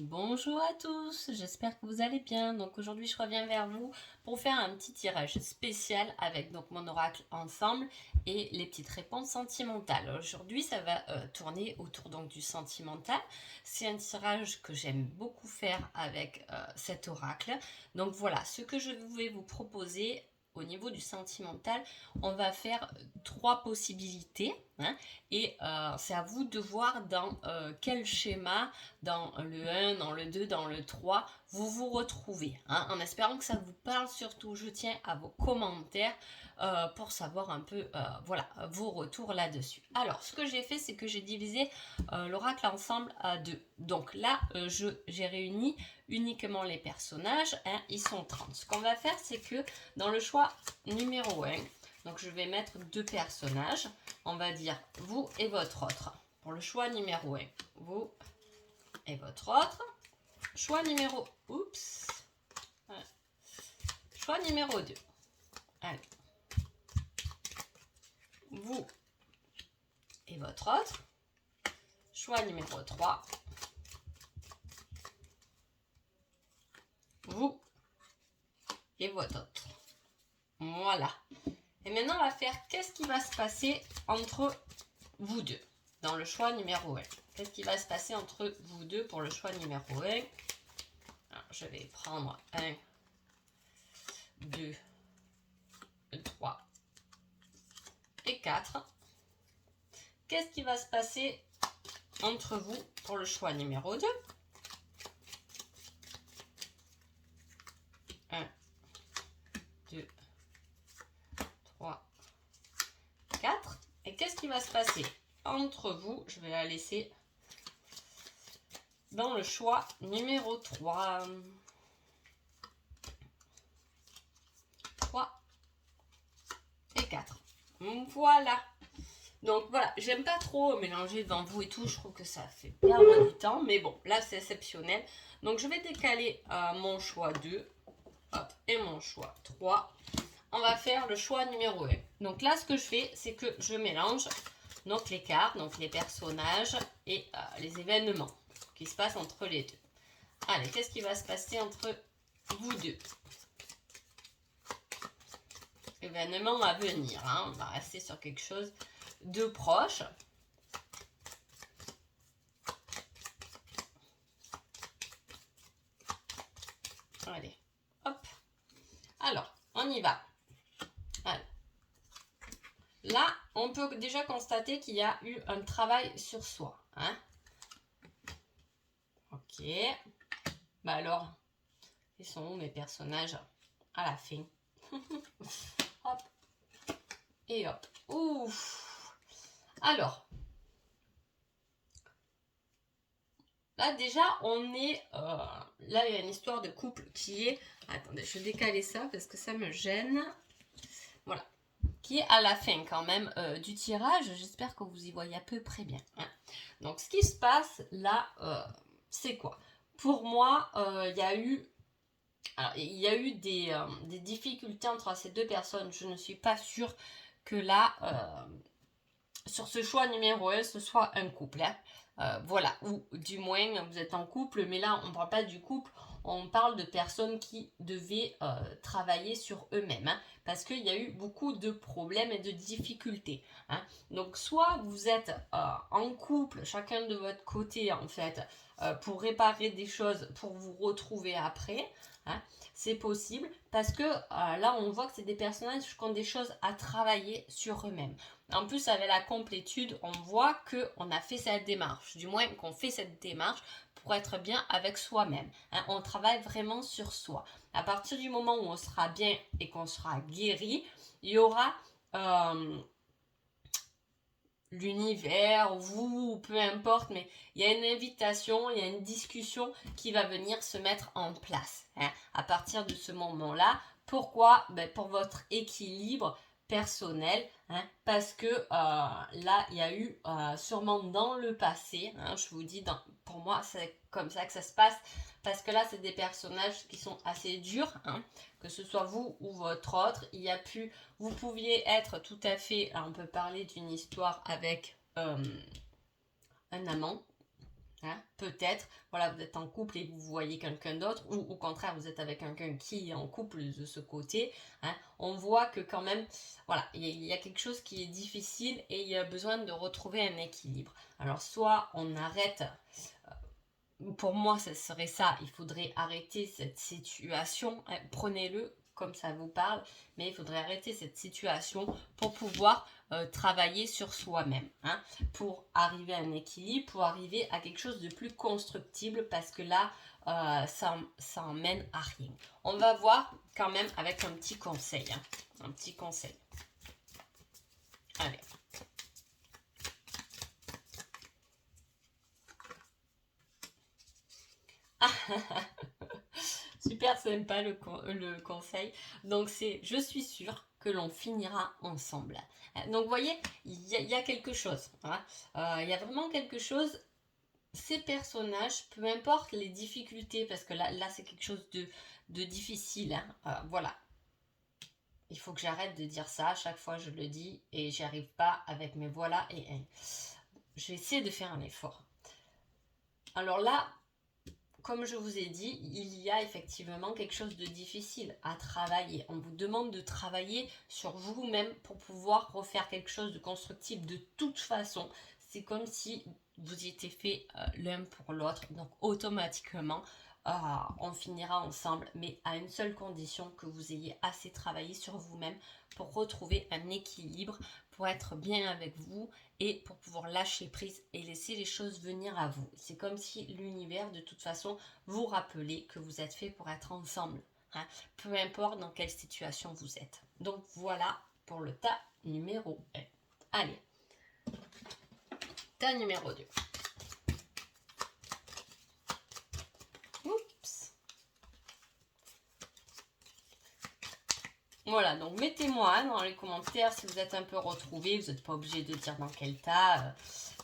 Bonjour à tous, j'espère que vous allez bien. Donc aujourd'hui je reviens vers vous pour faire un petit tirage spécial avec donc mon oracle ensemble et les petites réponses sentimentales. Aujourd'hui ça va tourner autour donc du sentimental. C'est un tirage que j'aime beaucoup faire avec cet oracle. Donc voilà, ce que je vais vous proposer au niveau du sentimental, on va faire trois possibilités, hein, et c'est à vous de voir dans quel schéma, dans le 1, dans le 2, dans le 3, vous vous retrouvez, hein, en espérant que ça vous parle. Surtout, je tiens à vos commentaires pour savoir un peu voilà, vos retours là-dessus. Alors, ce que j'ai fait, c'est que j'ai divisé l'oracle ensemble à deux. Donc là, j'ai réuni uniquement les personnages, hein, ils sont 30. Ce qu'on va faire, c'est que dans le choix numéro 1, donc je vais mettre deux personnages, on va dire vous et votre autre. Pour le choix numéro 1, vous et votre autre. Choix numéro... Oups. Choix numéro 2. Allez. Vous et votre autre. Choix numéro 3. Vous et votre autre. Voilà. Et maintenant, on va faire qu'est-ce qui va se passer entre vous deux dans le choix numéro 1. Qu'est-ce qui va se passer entre vous deux pour le choix numéro 1? Alors, je vais prendre 1, 2, 3 et 4. Qu'est-ce qui va se passer entre vous pour le choix numéro 2? 1, 2, 3, 4. Et qu'est-ce qui va se passer entre vous? Je vais la laisser dans le choix numéro 3. 3 et 4. Voilà. Donc voilà, j'aime pas trop mélanger devant vous et tout, je trouve que ça fait perdre du temps, mais bon, là c'est exceptionnel. Donc je vais décaler mon choix 2, hop, et mon choix 3. On va faire le choix numéro 1. Donc là, ce que je fais, c'est que je mélange donc les cartes, donc les personnages et les événements qui se passent entre les deux. Allez, qu'est-ce qui va se passer entre vous deux? Événement à venir, hein, on va rester sur quelque chose de proche. Allez, hop. Alors, on y va. Allez. Là, on peut déjà constater qu'il y a eu un travail sur soi, hein. Ok. Bah alors, ils sont où mes personnages à la fin? Hop. Et hop. Ouf. Alors. Là, déjà, on est... là, il y a une histoire de couple qui est... Attendez, je vais décaler ça parce que ça me gêne. Voilà. Qui est à la fin quand même du tirage. J'espère que vous y voyez à peu près bien, hein. Donc, ce qui se passe là, c'est quoi? Pour moi, il y a eu... Alors, il y a eu des difficultés entre ces deux personnes. Je ne suis pas sûre que là, sur ce choix numéro 1, ce soit un couple, hein. Voilà, ou du moins vous êtes en couple, mais là on ne parle pas du couple, on parle de personnes qui devaient travailler sur eux-mêmes, hein, parce qu'il y a eu beaucoup de problèmes et de difficultés, hein. Donc soit vous êtes en couple, chacun de votre côté en fait, pour réparer des choses, pour vous retrouver après, hein, c'est possible, parce que là on voit que c'est des personnages qui ont des choses à travailler sur eux-mêmes. En plus, avec la complétude, on voit qu'on a fait cette démarche, du moins qu'on fait cette démarche pour être bien avec soi-même, hein. On travaille vraiment sur soi. À partir du moment où on sera bien et qu'on sera guéri, il y aura l'univers, vous, peu importe, mais il y a une invitation, il y a une discussion qui va venir se mettre en place, hein, à partir de ce moment-là. Pourquoi? Pour votre équilibre personnel, hein, parce que là, il y a eu sûrement dans le passé, hein, je vous dis, pour moi, c'est comme ça que ça se passe, parce que là, c'est des personnages qui sont assez durs, hein, que ce soit vous ou votre autre. Vous pouviez être tout à fait, on peut parler d'une histoire avec un amant, Hein, peut-être, voilà, vous êtes en couple et vous voyez quelqu'un d'autre, ou au contraire, vous êtes avec quelqu'un qui est en couple de ce côté. Hein, on voit que quand même, voilà, il y a quelque chose qui est difficile et il y a besoin de retrouver un équilibre. Alors, soit on arrête, pour moi, ce serait ça, il faudrait arrêter cette situation, hein, prenez-le comme ça vous parle, mais il faudrait arrêter cette situation pour pouvoir travailler sur soi-même, hein, pour arriver à un équilibre, pour arriver à quelque chose de plus constructible, parce que là, ça emmène à rien. On va voir quand même avec un petit conseil, hein, un petit conseil. Allez. Super sympa le conseil. Donc c'est, je suis sûre que l'on finira ensemble. Donc vous voyez, il y a quelque chose. Hein. Il y a vraiment quelque chose. Ces personnages, peu importe les difficultés, parce que là c'est quelque chose de difficile. Hein. Voilà. Il faut que j'arrête de dire ça. À chaque fois je le dis et j'y arrive pas avec mes voilà et je vais essayer de faire un effort. Alors là, comme je vous ai dit, il y a effectivement quelque chose de difficile à travailler. On vous demande de travailler sur vous-même pour pouvoir refaire quelque chose de constructif. De toute façon, c'est comme si vous y étiez fait l'un pour l'autre. Donc automatiquement, on finira ensemble, mais à une seule condition, que vous ayez assez travaillé sur vous-même pour retrouver un équilibre, pour être bien avec vous et pour pouvoir lâcher prise et laisser les choses venir à vous. C'est comme si l'univers, de toute façon, vous rappelait que vous êtes fait pour être ensemble, hein, peu importe dans quelle situation vous êtes. Donc voilà pour le tas numéro 1. Allez, tas numéro 2. Oups. Voilà, donc mettez-moi dans les commentaires si vous êtes un peu retrouvés. Vous n'êtes pas obligé de dire dans quel tas.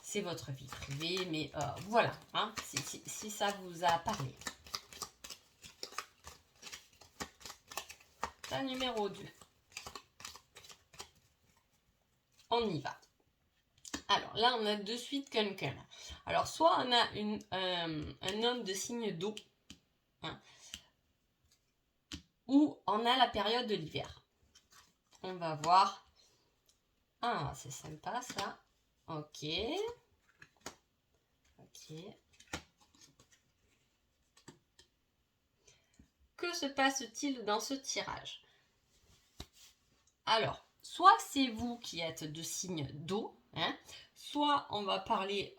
C'est votre vie privée, mais voilà, hein, si ça vous a parlé. Tas numéro 2. On y va. Alors là, on a de suite quelqu'un. Alors, soit on a un homme de signe d'eau, hein, ou on a la période de l'hiver. On va voir. Ah, c'est sympa ça. Ok. Ok. Que se passe-t-il dans ce tirage? Alors, soit c'est vous qui êtes de signe d'eau, hein, soit on va parler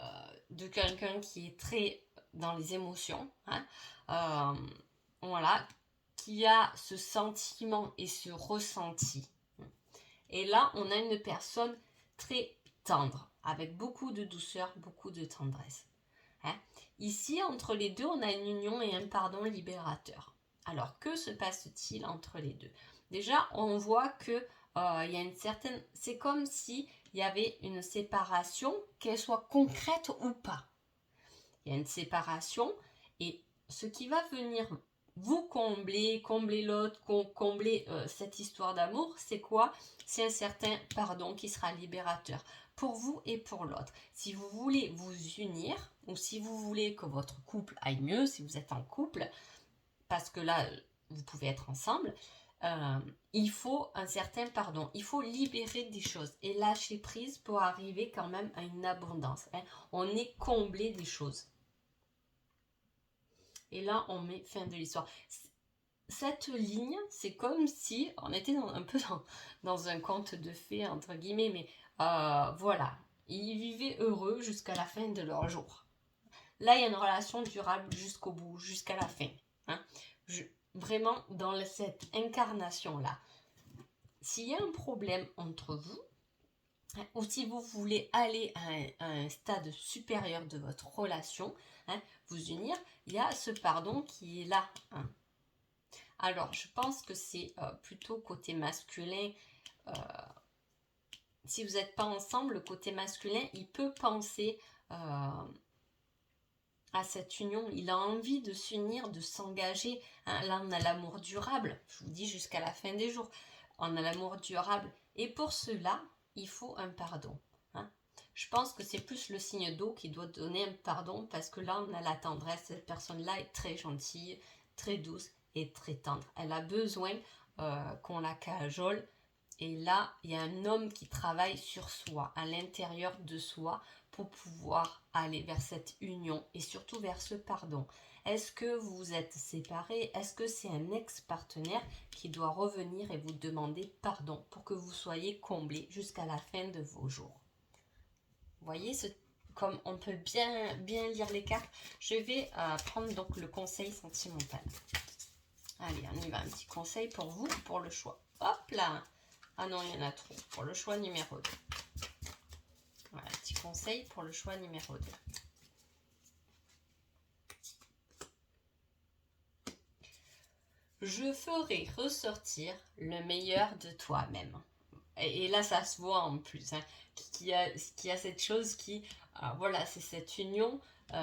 de quelqu'un qui est très dans les émotions, hein, voilà, qui a ce sentiment et ce ressenti. Et là, on a une personne très tendre, avec beaucoup de douceur, beaucoup de tendresse. Hein. Ici, entre les deux, on a une union et un pardon libérateur. Alors, que se passe-t-il entre les deux? Déjà, on voit que il y a une certaine... C'est comme s'il y avait une séparation, qu'elle soit concrète ou pas. Il y a une séparation et ce qui va venir vous combler l'autre, combler cette histoire d'amour, c'est quoi? C'est un certain pardon qui sera libérateur pour vous et pour l'autre. Si vous voulez vous unir ou si vous voulez que votre couple aille mieux, si vous êtes en couple, parce que là, vous pouvez être ensemble, il faut un certain pardon. Il faut libérer des choses et lâcher prise pour arriver quand même à une abondance. Hein. On est comblé des choses. Et là, on met fin de l'histoire. Cette ligne, c'est comme si on était un peu dans un conte de fées, entre guillemets, mais voilà. Ils vivaient heureux jusqu'à la fin de leur jour. Là, il y a une relation durable jusqu'au bout, jusqu'à la fin. Hein. Vraiment, dans cette incarnation-là, s'il y a un problème entre vous, hein, ou si vous voulez aller à un stade supérieur de votre relation, hein, vous unir, il y a ce pardon qui est là. Hein. Alors, je pense que c'est plutôt côté masculin. Si vous n'êtes pas ensemble, le côté masculin, il peut penser à cette union. Il a envie de s'unir, de s'engager. Hein, là, on a l'amour durable. Je vous dis jusqu'à la fin des jours. On a l'amour durable. Et pour cela, il faut un pardon. Hein. Je pense que c'est plus le signe d'eau qui doit donner un pardon parce que là, on a la tendresse. Cette personne-là est très gentille, très douce et très tendre. Elle a besoin qu'on la cajole. Et là, il y a un homme qui travaille sur soi, à l'intérieur de soi, pour pouvoir aller vers cette union et surtout vers ce pardon. Est-ce que vous vous êtes séparés? Est-ce que c'est un ex-partenaire qui doit revenir et vous demander pardon pour que vous soyez comblés jusqu'à la fin de vos jours? Vous voyez, comme on peut bien lire les cartes, je vais prendre donc le conseil sentimental. Allez, on y va, un petit conseil pour vous, pour le choix. Hop là! Ah non, il y en a trop. Pour le choix numéro 2. Voilà, petit conseil pour le choix numéro 2. Je ferai ressortir le meilleur de toi-même. Et là, ça se voit en plus. Hein, qu'il y a cette chose qui... voilà, c'est cette union,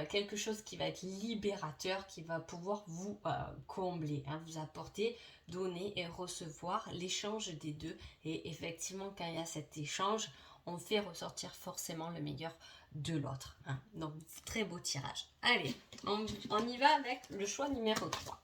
quelque chose qui va être libérateur, qui va pouvoir vous combler, hein, vous apporter, donner et recevoir l'échange des deux. Et effectivement, quand il y a cet échange, on fait ressortir forcément le meilleur de l'autre. Hein. Donc, très beau tirage. Allez, on y va avec le choix numéro 3.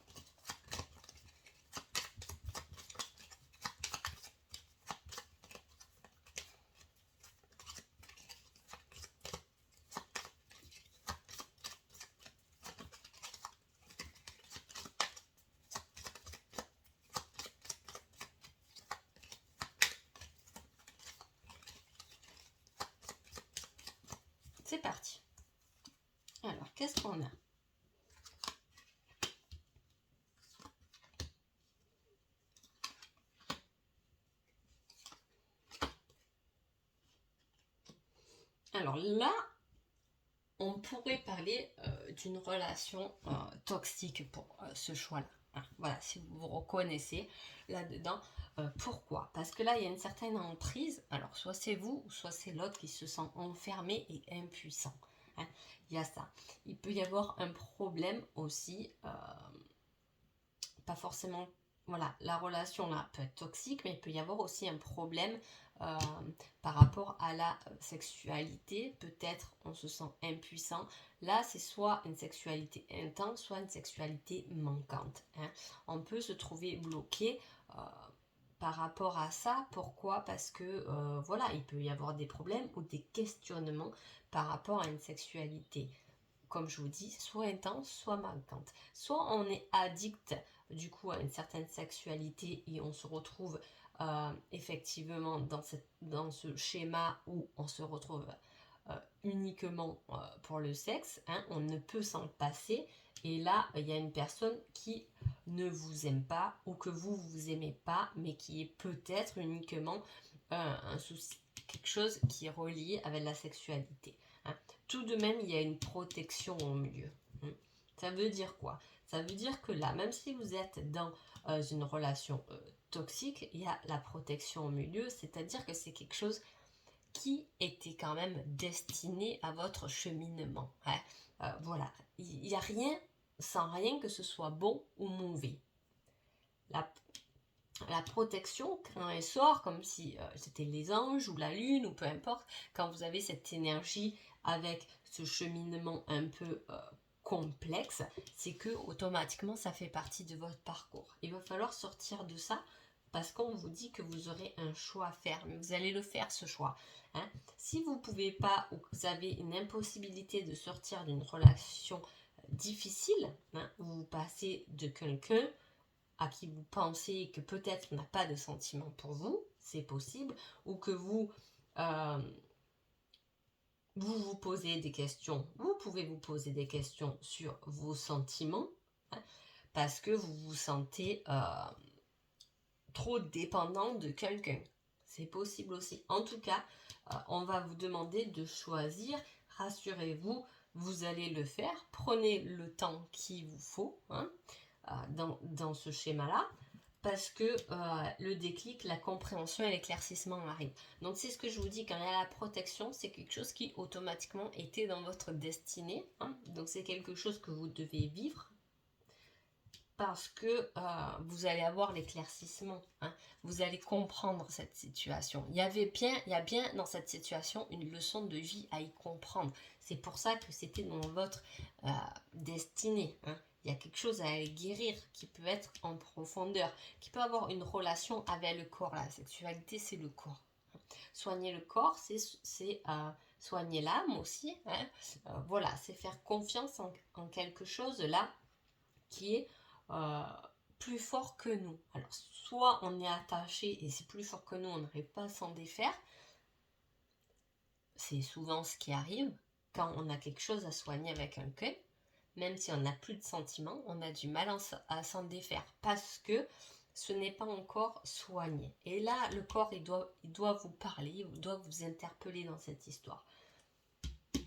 C'est parti. Alors, qu'est-ce qu'on a? Alors là, on pourrait parler d'une relation toxique pour ce choix-là. Hein, voilà, si vous vous reconnaissez là-dedans. Pourquoi? Parce que là, il y a une certaine emprise. Alors, soit c'est vous, soit c'est l'autre qui se sent enfermé et impuissant. Hein, il y a ça. Il peut y avoir un problème aussi, pas forcément... Voilà, la relation là peut être toxique, mais il peut y avoir aussi un problème par rapport à la sexualité. Peut-être on se sent impuissant. Là, c'est soit une sexualité intense, soit une sexualité manquante. Hein. On peut se trouver bloqué par rapport à ça. Pourquoi? Parce que voilà, il peut y avoir des problèmes ou des questionnements par rapport à une sexualité. Comme je vous dis, soit intense, soit manquante. Soit on est addict du coup à une certaine sexualité et on se retrouve effectivement dans ce schéma où on se retrouve uniquement pour le sexe, hein, on ne peut s'en passer et là il y a une personne qui ne vous aime pas ou que vous aimez pas mais qui est peut-être uniquement un souci, quelque chose qui est relié avec la sexualité. Hein. Tout de même, il y a une protection au milieu. Ça veut dire quoi? Ça veut dire que là, même si vous êtes dans une relation toxique, il y a la protection au milieu, c'est-à-dire que c'est quelque chose qui était quand même destiné à votre cheminement. Hein. Voilà, il n'y a rien sans rien que ce soit bon ou mauvais. La protection, quand elle sort, comme si c'était les anges ou la lune ou peu importe, quand vous avez cette énergie avec ce cheminement un peu complexe, c'est que automatiquement ça fait partie de votre parcours. Il va falloir sortir de ça parce qu'on vous dit que vous aurez un choix à faire, mais vous allez le faire ce choix. Hein. Si vous ne pouvez pas ou que vous avez une impossibilité de sortir d'une relation difficile, hein, où vous passez de quelqu'un à qui vous pensez que peut-être n'a pas de sentiment pour vous, c'est possible, ou que vous vous posez des questions, vous pouvez vous poser des questions sur vos sentiments, hein, parce que vous vous sentez trop dépendant de quelqu'un. C'est possible aussi. En tout cas, on va vous demander de choisir, rassurez-vous, vous allez le faire, prenez le temps qu'il vous faut, hein, dans ce schéma-là, parce que le déclic, la compréhension et l'éclaircissement arrivent. Donc c'est ce que je vous dis, quand il y a la protection, c'est quelque chose qui automatiquement était dans votre destinée. Hein. Donc c'est quelque chose que vous devez vivre parce que vous allez avoir l'éclaircissement, hein. Vous allez comprendre cette situation. Il y a bien dans cette situation une leçon de vie à y comprendre. C'est pour ça que c'était dans votre destinée, hein. Il y a quelque chose à aller guérir qui peut être en profondeur, qui peut avoir une relation avec le corps. La sexualité, c'est le corps. Soigner le corps, c'est soigner l'âme aussi, hein. Voilà, c'est faire confiance en quelque chose là qui est plus fort que nous. Alors, soit on est attaché et c'est plus fort que nous, on n'arrive pas à s'en défaire. C'est souvent ce qui arrive quand on a quelque chose à soigner avec un quai. Même si on n'a plus de sentiments, on a du mal à s'en défaire parce que ce n'est pas encore soigné. Et là, le corps, il doit vous parler, il doit vous interpeller dans cette histoire.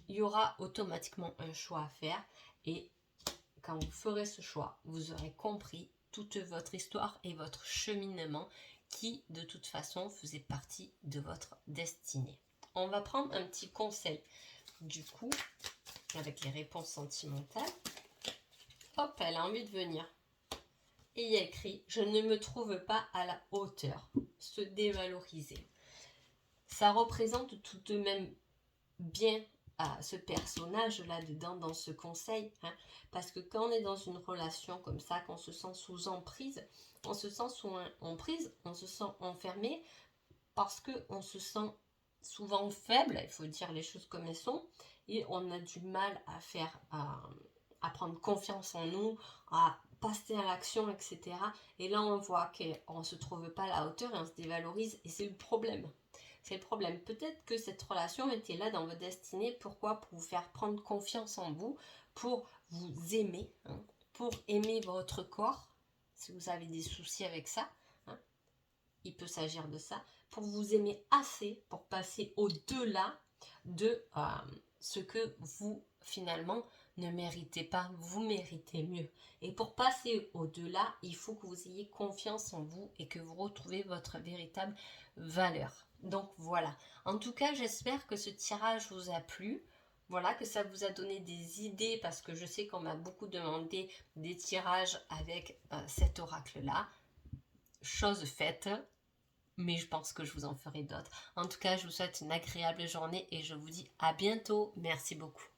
Il y aura automatiquement un choix à faire et quand vous ferez ce choix, vous aurez compris toute votre histoire et votre cheminement qui, de toute façon, faisait partie de votre destinée. On va prendre un petit conseil, du coup, avec les réponses sentimentales. Hop, elle a envie de venir. Et il y a écrit « Je ne me trouve pas à la hauteur », se dévaloriser. Ça représente tout de même bien ce personnage là-dedans, dans ce conseil, hein, parce que quand on est dans une relation comme ça, qu'on se sent sous emprise, on se sent sous emprise, on se sent enfermé, parce qu'on se sent souvent faible, il faut dire les choses comme elles sont, et on a du mal à prendre confiance en nous, à passer à l'action, etc. Et là, on voit qu'on ne se trouve pas à la hauteur et on se dévalorise, et c'est le problème. C'est le problème. Peut-être que cette relation était là dans votre destinée. Pourquoi? Pour vous faire prendre confiance en vous, pour vous aimer, hein, pour aimer votre corps, si vous avez des soucis avec ça, hein, il peut s'agir de ça, pour vous aimer assez, pour passer au-delà de ce que vous, finalement, ne méritez pas. Vous méritez mieux. Et pour passer au-delà, il faut que vous ayez confiance en vous et que vous retrouvez votre véritable valeur. Donc voilà. En tout cas, j'espère que ce tirage vous a plu. Voilà, que ça vous a donné des idées parce que je sais qu'on m'a beaucoup demandé des tirages avec cet oracle-là. Chose faite, mais je pense que je vous en ferai d'autres. En tout cas, je vous souhaite une agréable journée et je vous dis à bientôt. Merci beaucoup.